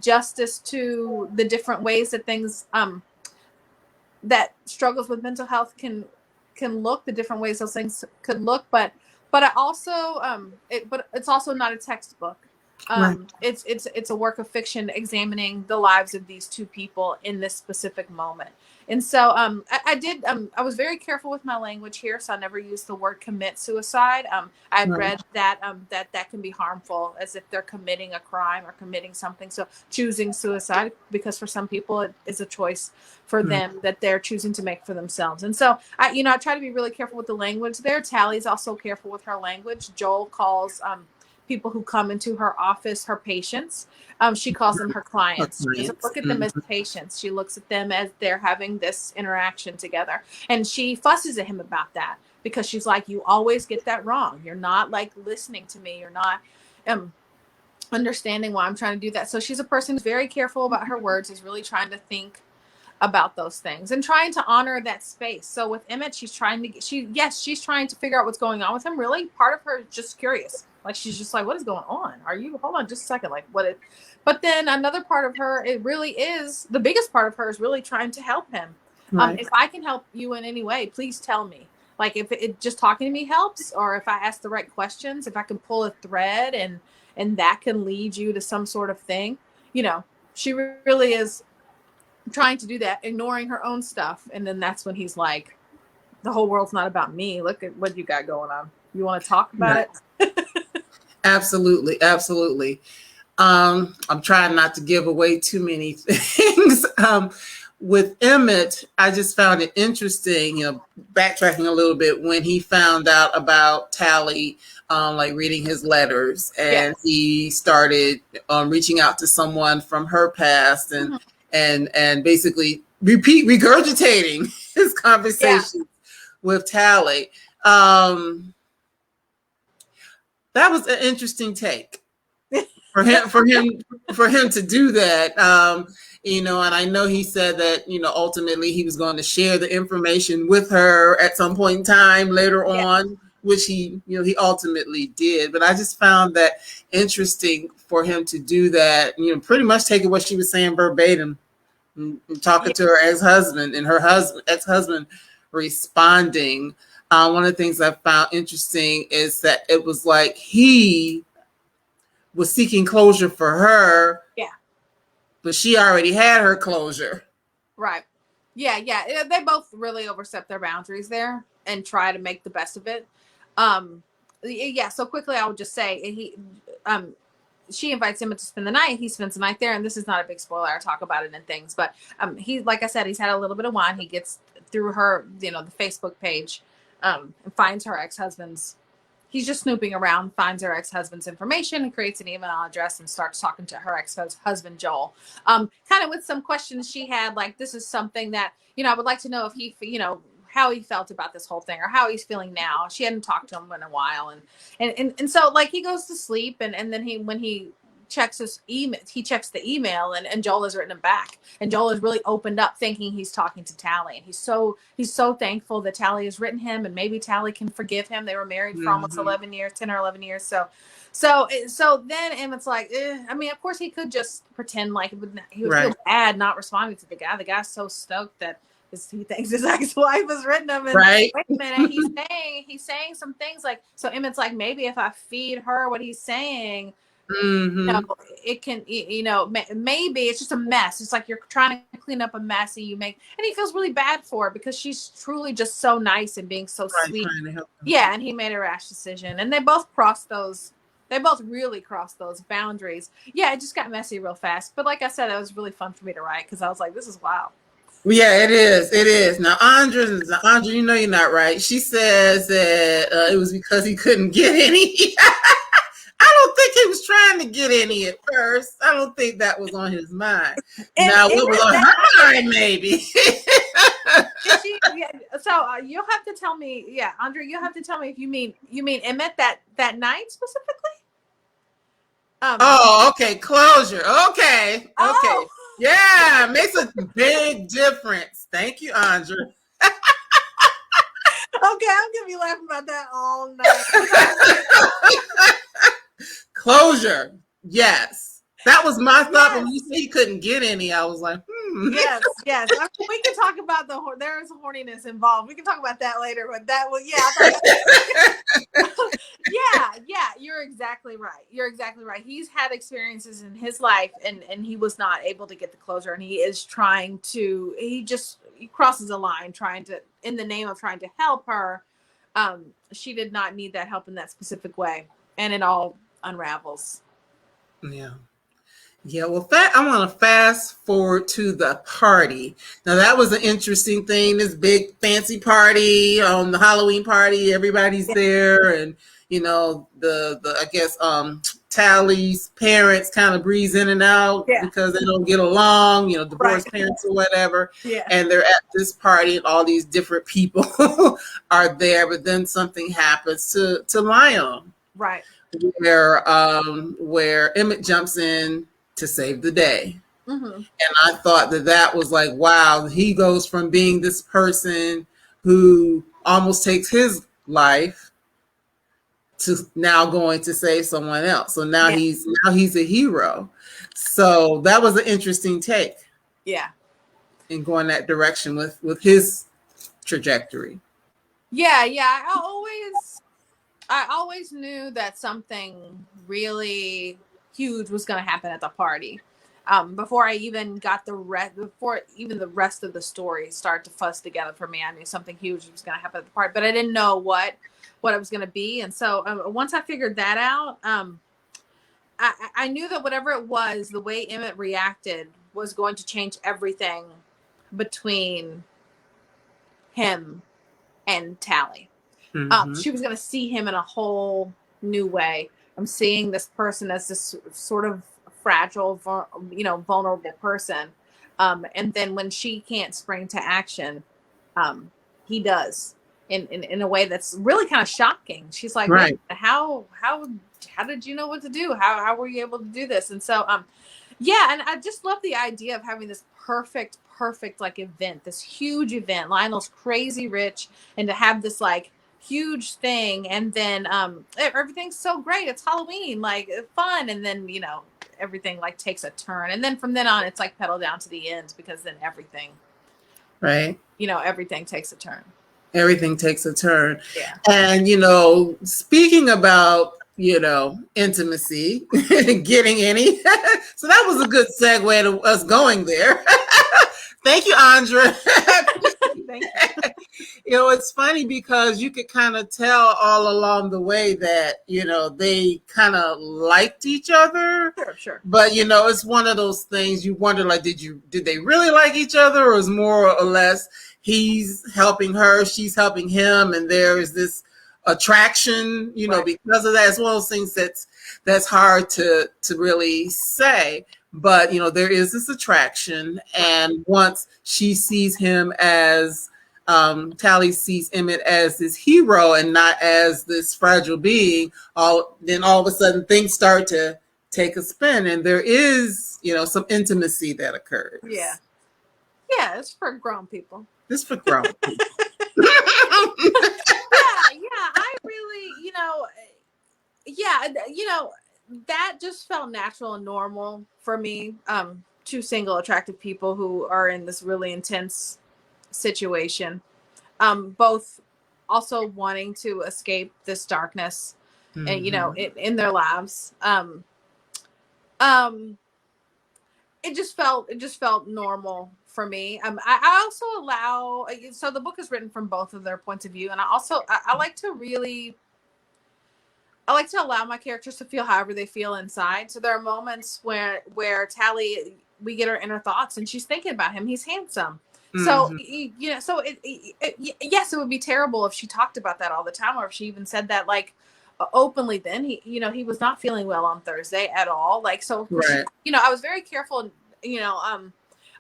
justice to the different ways that things that struggles with mental health can look, the different ways those things could look. But I also but it's also not a textbook. Right. It's a work of fiction examining the lives of these two people in this specific moment. And so I was very careful with my language here, so I never used the word commit suicide. I had read that that can be harmful, as if they're committing a crime or committing something. So choosing suicide, because for some people it is a choice for them that they're choosing to make for themselves. And so I try to be really careful with the language there. Tallie's also careful with her language. Joel calls people who come into her office her patients. She calls them her clients. She doesn't look at them as patients. She looks at them as they're having this interaction together. And she fusses at him about that, because she's like, you always get that wrong. You're not like listening to me. You're not understanding why I'm trying to do that. So she's a person who's very careful about her words, is really trying to think about those things and trying to honor that space. So with Emmett, she's trying to figure out what's going on with him. Really, part of her is just curious. Like, she's just like, what is going on? Hold on just a second. Like, but then another part of her, the biggest part of her is really trying to help him. Right. If I can help you in any way, please tell me. Like, if it just talking to me helps, or if I ask the right questions, if I can pull a thread and that can lead you to some sort of thing, she really is trying to do that, ignoring her own stuff. And then that's when he's like, the whole world's not about me. Look at what you got going on. You want to talk about it? Absolutely. I'm trying not to give away too many things. With Emmett, I just found it interesting, backtracking a little bit, when he found out about Tallie, like reading his letters, and he started reaching out to someone from her past, and basically regurgitating his conversation with Tallie. That was an interesting take for him to do that. And I know he said that, ultimately he was going to share the information with her at some point in time later on, which he ultimately did. But I just found that interesting for him to do that, pretty much taking what she was saying verbatim, and talking to her ex-husband, and her ex-husband responding. One of the things I found interesting is that it was like he was seeking closure for her. Yeah. But she already had her closure. Right. Yeah. They both really overstep their boundaries there and try to make the best of it. So quickly, I would just say she invites him to spend the night. He spends the night there, and this is not a big spoiler. I talk about it in things, but he, like I said, he's had a little bit of wine. He gets through her, the Facebook page, and finds her ex-husband's. He's just snooping around, finds her ex-husband's information, and creates an email address and starts talking to her ex-husband Joel. Kind of with some questions she had, like, this is something that I would like to know if he, how he felt about this whole thing, or how he's feeling now. She hadn't talked to him in a while, and so, like, he goes to sleep, and then when he checks his email. He checks the email, and Joel has written him back. And Joel has really opened up, thinking he's talking to Tallie. And he's so thankful that Tallie has written him, and maybe Tallie can forgive him. They were married for almost 11 years, 10 or 11 years. So then Emmett's like, I mean, of course he could just pretend like he would feel bad not responding to the guy. The guy's so stoked that he thinks his ex-wife has written him. And wait a minute, he's saying some things like, so Emmett's like, maybe if I feed her what he's saying, it can, maybe it's just a mess. It's like you're trying to clean up a mess and he feels really bad for her because she's truly just so nice and being so sweet. Yeah. And he made a rash decision, and they both really crossed those boundaries. Yeah. It just got messy real fast. But like I said, it was really fun for me to write because I was like, this is wild. Yeah, it is. It is. Now, Andra, you know you're not right. She says that it was because he couldn't get any. I don't think he was trying to get any at first. I don't think that was on his mind. Now, what was on her mind, maybe? So you'll have to tell me. Yeah, Andra, you'll have to tell me if you mean Emmett that night specifically. Okay. Closure. Okay. Yeah, makes a big difference. Thank you, Andra. Okay, I'm gonna be laughing about that all night. Closure. Yes. That was my thought. When you said he couldn't get any, I was like, Yes. I mean, we can talk about there's horniness involved. We can talk about that later, but that was, yeah, you're exactly right. He's had experiences in his life and he was not able to get the closure, and he crosses a line in the name of trying to help her. She did not need that help in that specific way, and it all unravels. Yeah, well, I want to fast forward to the party. Now, that was an interesting thing, this big fancy party, the Halloween party. Everybody's there, and, I guess Tallie's parents kind of breeze in and out because they don't get along, divorced parents or whatever. Yeah. And they're at this party, and all these different people are there, but then something happens to Lionel. Right. Where Emmett jumps in to save the day. And I thought that was like, wow, he goes from being this person who almost takes his life to now going to save someone else. So now he's a hero. So that was an interesting take. Yeah. In going that direction with his trajectory. Yeah. I always knew that something really huge was going to happen at the party. Before I even got the rest of the story started to fuss together for me, I knew something huge was going to happen at the party, but I didn't know what it was going to be. And so once I figured that out, I knew that whatever it was, the way Emmett reacted was going to change everything between him and Tallie. She was going to see him in a whole new way. I'm seeing this person as this sort of fragile, vulnerable person. And then when she can't spring to action, he does in a way that's really kind of shocking. She's like, right. How did you know what to do? How were you able to do this? And so, and I just love the idea of having this perfect like event, this huge event. Lionel's crazy rich, and to have this like huge thing, and then everything's so great. It's Halloween, like fun, and then everything like takes a turn, and then from then on it's like pedal down to the end, because then everything takes a turn. Everything takes a turn. Yeah. And speaking about intimacy, getting any, so that was a good segue to us going there. Thank you, Andra. Thank you. It's funny because you could kind of tell all along the way that, they kind of liked each other. Sure. But, it's one of those things you wonder, like, did they really like each other? Or is more or less he's helping her, she's helping him, and there is this attraction, because of that. It's one of those things that's hard to really say. But, there is this attraction. And once she sees him as, Tallie sees Emmett as this hero and not as this fragile being, all of a sudden things start to take a spin, and there is, some intimacy that occurs. Yeah, it's for grown people. It's for grown people. I really, that just felt natural and normal for me. Two single attractive people who are in this really intense situation, both also wanting to escape this darkness, and in their lives. It just felt normal for me. I also allow, so the book is written from both of their points of view, and I like to allow my characters to feel however they feel inside. So there are moments where Tallie, we get her inner thoughts, and she's thinking about him. He's handsome. So yes, it would be terrible if she talked about that all the time, or if she even said that like openly. Then he was not feeling well on Thursday at all. Like, so right. I was very careful. I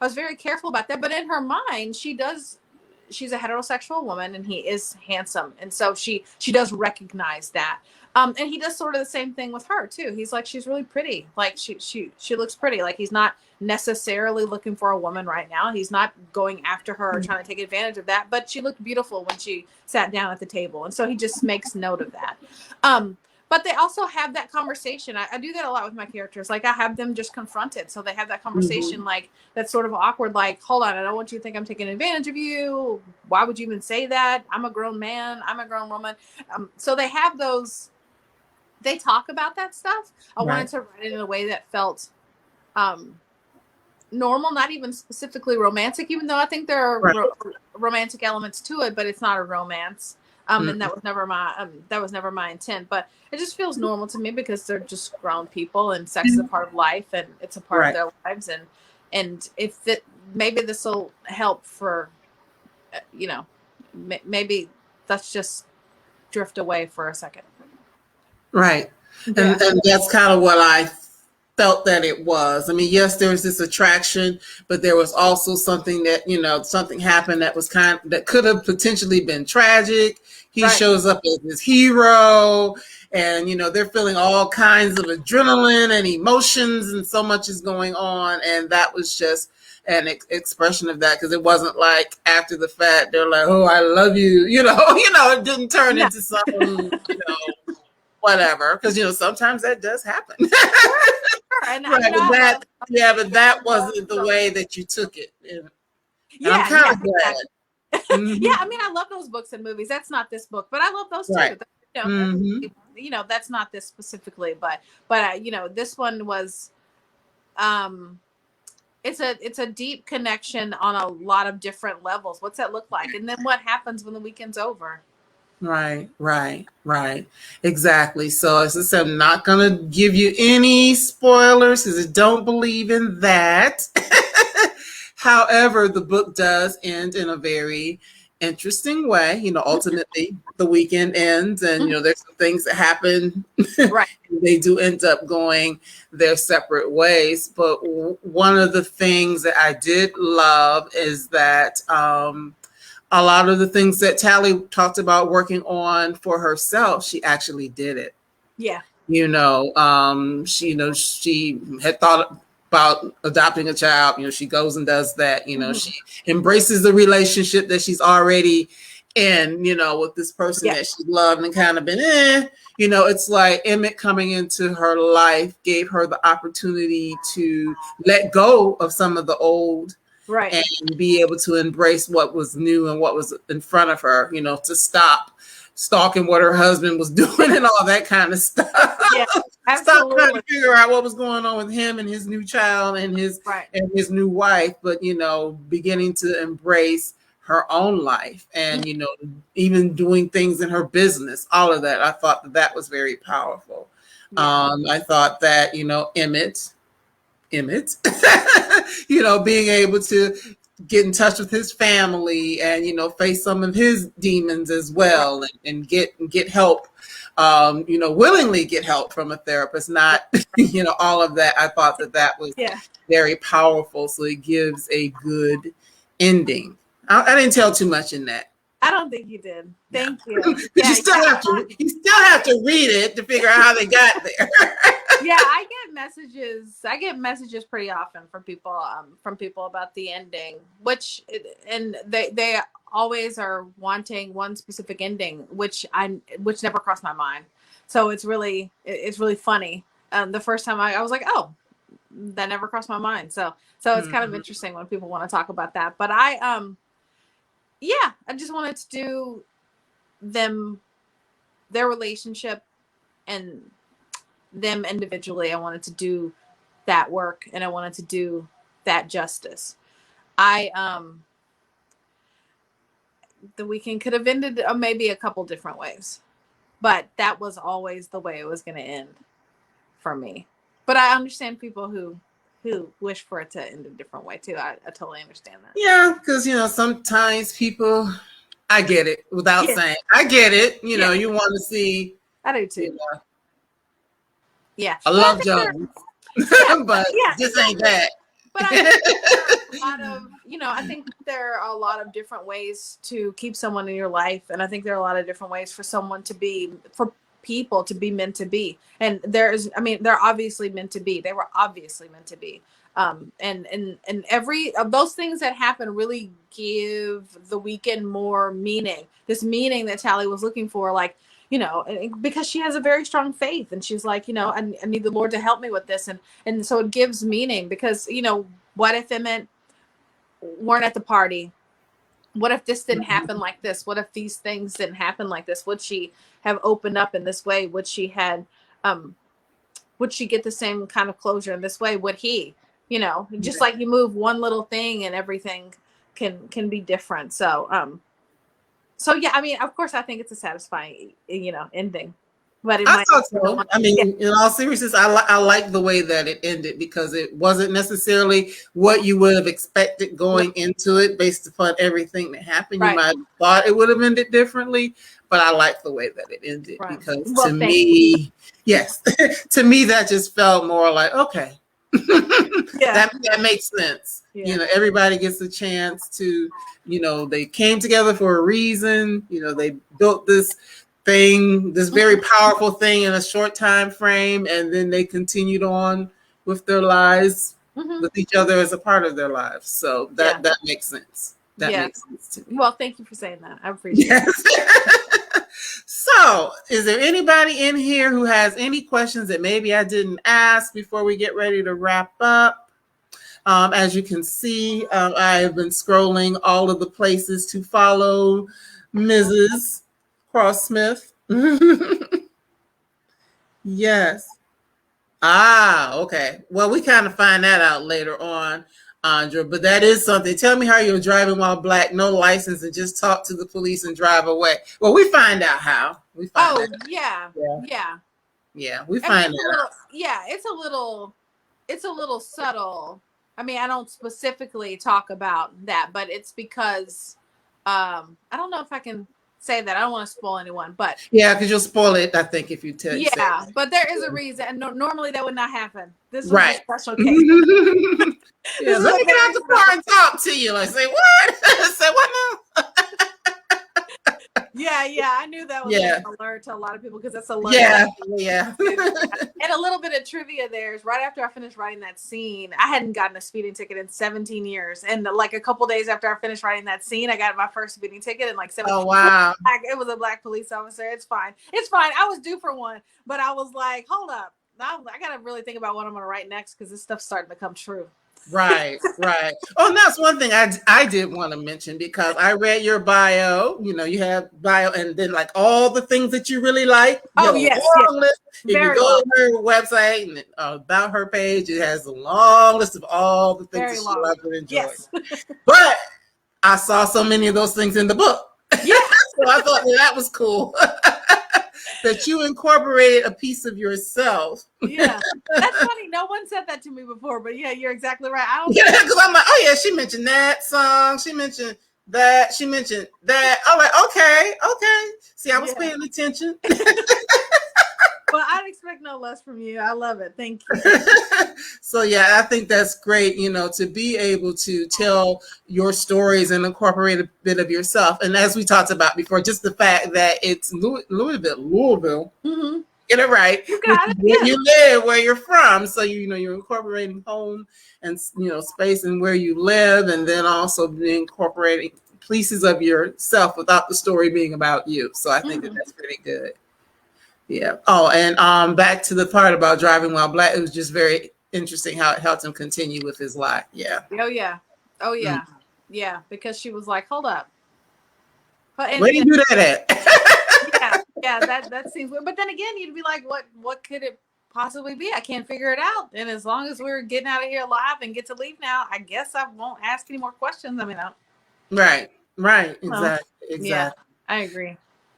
was very careful about that. But in her mind, she's a heterosexual woman, and he is handsome, and so she does recognize that. And he does sort of the same thing with her too. He's like, she's really pretty. Like she looks pretty. Like, he's not necessarily looking for a woman right now. He's not going after her or trying to take advantage of that, but she looked beautiful when she sat down at the table. And so he just makes note of that. But they also have that conversation. I do that a lot with my characters. Like, I have them just confronted. So they have that conversation, like, that's sort of awkward. Like, hold on, I don't want you to think I'm taking advantage of you. Why would you even say that? I'm a grown man. I'm a grown woman. So they have those, they talk about that stuff. I wanted to write it in a way that felt normal, not even specifically romantic, even though I think there are romantic elements to it, but it's not a romance. And that was never my intent, but it just feels normal to me because they're just grown people, and sex is a part of life, and it's a part of their lives. And if maybe this will help for, maybe let's just drift away for a second. Right. Yeah. And that's kind of what I felt that it was. I mean, yes, there was this attraction, but there was also something that, something happened that was that could have potentially been tragic. He shows up as this hero, and, they're feeling all kinds of adrenaline and emotions, and so much is going on. And that was just an expression of that, because it wasn't like after the fact, they're like, oh, I love you, it didn't turn into something, whatever, because sometimes that does happen. But that wasn't the way that you took it. And I'm kind of glad. Yeah, I mean, I love those books and movies. That's not this book, but I love those too. That's not this specifically, but this one was. It's a deep connection on a lot of different levels. What's that look like, and then what happens when the weekend's over? Right. Exactly. So as I said, I'm not going to give you any spoilers because I don't believe in that. However, the book does end in a very interesting way. Ultimately the weekend ends, and, there's some things that happen. Right. They do end up going their separate ways. But one of the things that I did love is that, a lot of the things that Tallie talked about working on for herself, she actually did it. Yeah. She had thought about adopting a child. She goes and does that. She embraces the relationship that she's already in, with this person that she loved and kind of been, it's like Emmett coming into her life gave her the opportunity to let go of some of the old. Right. And be able to embrace what was new and what was in front of her, to stop stalking what her husband was doing and all that kind of stuff. Yeah, stop trying to figure out what was going on with him and his new child and his new wife, but beginning to embrace her own life and even doing things in her business, all of that. I thought that was very powerful. Yeah. I thought that Emmett, being able to get in touch with his family and, face some of his demons as well, and get help, willingly get help from a therapist, not, all of that. I thought that was very powerful. So it gives a good ending. I didn't tell too much in that. I don't think you did. Thank you. You still have to read it to figure out how they got there. Yeah, I get messages pretty often from people about the ending, and they always are wanting one specific ending, which never crossed my mind. So it's really funny. The first time I was like, oh, that never crossed my mind. So it's kind of interesting when people want to talk about that. But I just wanted to do their relationship and them individually. I wanted to do that work, and I wanted to do that justice. The weekend could have ended maybe a couple different ways, but that was always the way it was going to end for me. But I understand people who wish for it to end a different way too. I totally understand that. Yeah, because sometimes people, I get it without saying, I get it. You want to see. I do too. Yeah, I love Jones, but this ain't that. But I think there are a lot of different ways to keep someone in your life, and I think there are a lot of different ways for people to be meant to be. And they're obviously meant to be. They were obviously meant to be. And every of those things that happen really give the weekend more meaning. This meaning that Tallie was looking for, like, because she has a very strong faith, and she's like, I need the Lord to help me with this. And so it gives meaning, because, what if Emmett weren't at the party? What if this didn't happen like this? What if these things didn't happen like this? Would she have opened up in this way? Would she get the same kind of closure in this way? Would he, just like you move one little thing and everything can be different. So yeah, of course I think it's a satisfying, ending. But I thought so. In all seriousness, I like the way that it ended, because it wasn't necessarily what you would have expected going into it based upon everything that happened. You might have thought it would have ended differently, but I like the way that it ended, because to me, to me, that just felt more like, okay, that makes sense. Yeah. Everybody gets a chance to, they came together for a reason. They built this very powerful thing in a short time frame, and then they continued on with their lives with each other as a part of their lives. So that makes sense. That makes sense to me. Well, thank you for saying that. I appreciate it. So, is there anybody in here who has any questions that maybe I didn't ask before we get ready to wrap up? As you can see, I have been scrolling all of the places to follow Mrs. Cross-Smith. Yes. Okay. Well, we kind of find that out later on, Andra, but that is something. Tell me how you're driving while black, no license, and just talk to the police and drive away. Well, we find out how. We find out. Yeah. We find out. It's a little subtle. I don't specifically talk about that, but it's because I don't know if I can say that. I don't want to spoil anyone, but because you'll spoil it, I think, if you tell. But there is a reason, and normally that would not happen. This was a special case. Let me get out the car and talk to you. Like, say what? Say what now? I knew that was an alert to a lot of people, because that's a alert. And a little bit of trivia there is, right after I finished writing that scene, I hadn't gotten a speeding ticket in 17 years. And like a couple days after I finished writing that scene, I got my first speeding ticket in like 17 years. Oh, wow. It was a black police officer. It's fine. I was due for one, but I was like, hold up. I got to really think about what I'm going to write next, because this stuff's starting to come true. Right. Oh, and that's one thing I did want to mention, because I read your bio. You have bio, and then like all the things that you really like. Yes. List. If you go to her website and about her page, it has a long list of all the things that she loves and enjoys. Yes. But I saw so many of those things in the book. Yeah. So I thought that was cool. That you incorporated a piece of yourself. Yeah, that's funny. No one said that to me before, but yeah, you're exactly right. Because I'm like, oh yeah, she mentioned that song. She mentioned that. She mentioned that. I'm like, okay. See, I was paying attention. Well, I'd expect no less from you. I love it. Thank you. So I think that's great, to be able to tell your stories and incorporate a bit of yourself. And as we talked about before, just the fact that it's Louisville. Mm-hmm. Get it right. You got it. Where Yeah. you live, where you're from. So you're incorporating home and space and where you live, and then also incorporating pieces of yourself without the story being about you. So I think that's pretty good. Yeah. Oh, and back to the part about driving while black. It was just very interesting how it helped him continue with his life. Yeah. Oh yeah. Oh yeah. Yeah. Because she was like, hold up. But Where do you do that at? Yeah. That seems weird. But then again, you'd be like, what could it possibly be? I can't figure it out. And as long as we're getting out of here alive and get to leave now, I guess I won't ask any more questions. I mean, Right. Exactly. Yeah, I agree.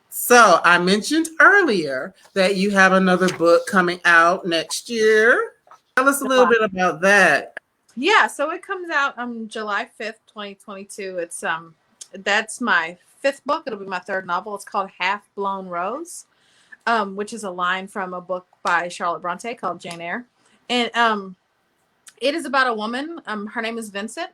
So I mentioned earlier that you have another book coming out next year. Tell us a little bit about that. Yeah, so it comes out on July 5th, 2022. It's that's my fifth book. It'll be my third novel. It's called Half Blown Rose, which is a line from a book by Charlotte Bronte called Jane Eyre. And it is about a woman. Her name is Vincent,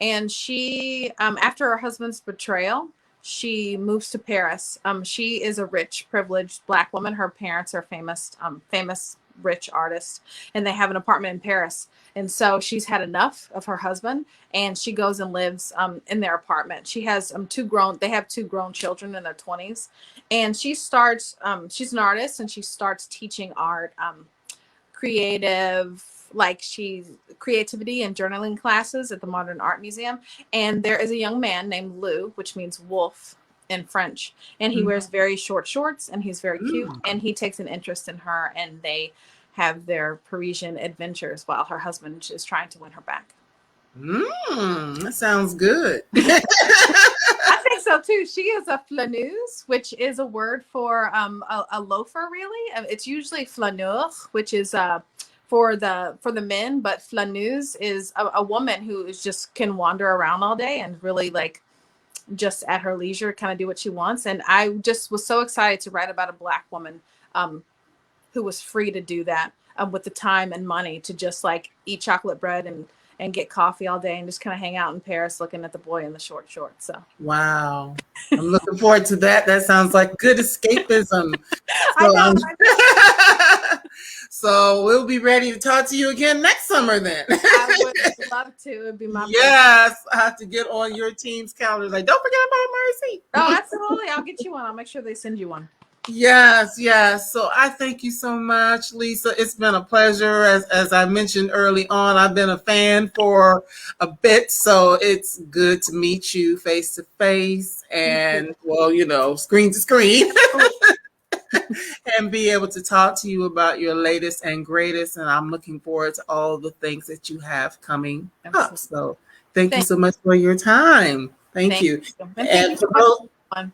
and she after her husband's betrayal, she moves to Paris. She is a rich, privileged Black woman. Her parents are famous rich artists, and they have an apartment in Paris. And so she's had enough of her husband, and she goes and lives in their apartment. She has they have two grown children in their 20s, and she starts. She's an artist, and she starts teaching art, creativity and journaling classes at the Modern Art Museum. And there is a young man named Lou, which means wolf in French, and he wears very short shorts, and he's very cute, and he takes an interest in her, and they have their Parisian adventures while her husband is trying to win her back. That sounds good. I think so too. She is a flaneuse, which is a word for a loafer. Really, it's usually flaneur, which is for the men, but flaneuse is a woman who is just can wander around all day and really like just at her leisure kind of do what she wants. And I just was so excited to write about a Black woman who was free to do that with the time and money to just like eat chocolate bread and get coffee all day and just kind of hang out in Paris looking at the boy in the short shorts. So wow, I'm looking forward to that. That sounds like good escapism. So we'll be ready to talk to you again next summer then. I would love to. It'd be my yes, I have to get on your team's calendar. Like, don't forget about Mercy. Oh, absolutely. I'll get you one. I'll make sure they send you one. Yes. So I thank you so much, Leesa. It's been a pleasure. As I mentioned early on, I've been a fan for a bit, so it's good to meet you face to face and, well, screen to screen. And be able to talk to you about your latest and greatest. And I'm looking forward to all the things that you have coming up. So thank you so much for your time. Thank you. And for those, all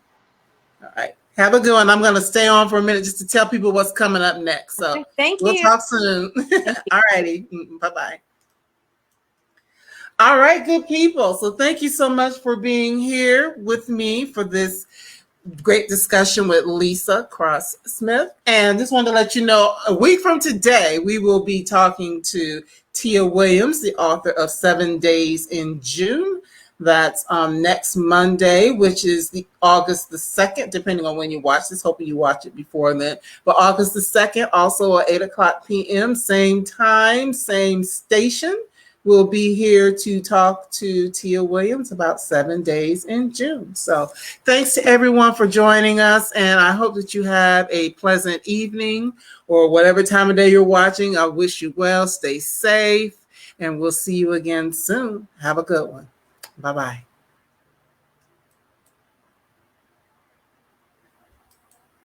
right. Have a good one. I'm going to stay on for a minute just to tell people what's coming up next. So we'll talk soon. All righty. Bye-bye. All right, good people. So thank you so much for being here with me for this great discussion with Leesa Cross-Smith. And just wanted to let you know, a week from today, we will be talking to Tia Williams, the author of 7 Days in June. That's next Monday, which is the August the 2nd, depending on when you watch this. Hoping you watch it before then. But August the 2nd, also at 8:00 p.m., same time, same station. We'll be here to talk to Tia Williams about 7 Days in June. So thanks to everyone for joining us. And I hope that you have a pleasant evening or whatever time of day you're watching. I wish you well. Stay safe. And we'll see you again soon. Have a good one. Bye-bye.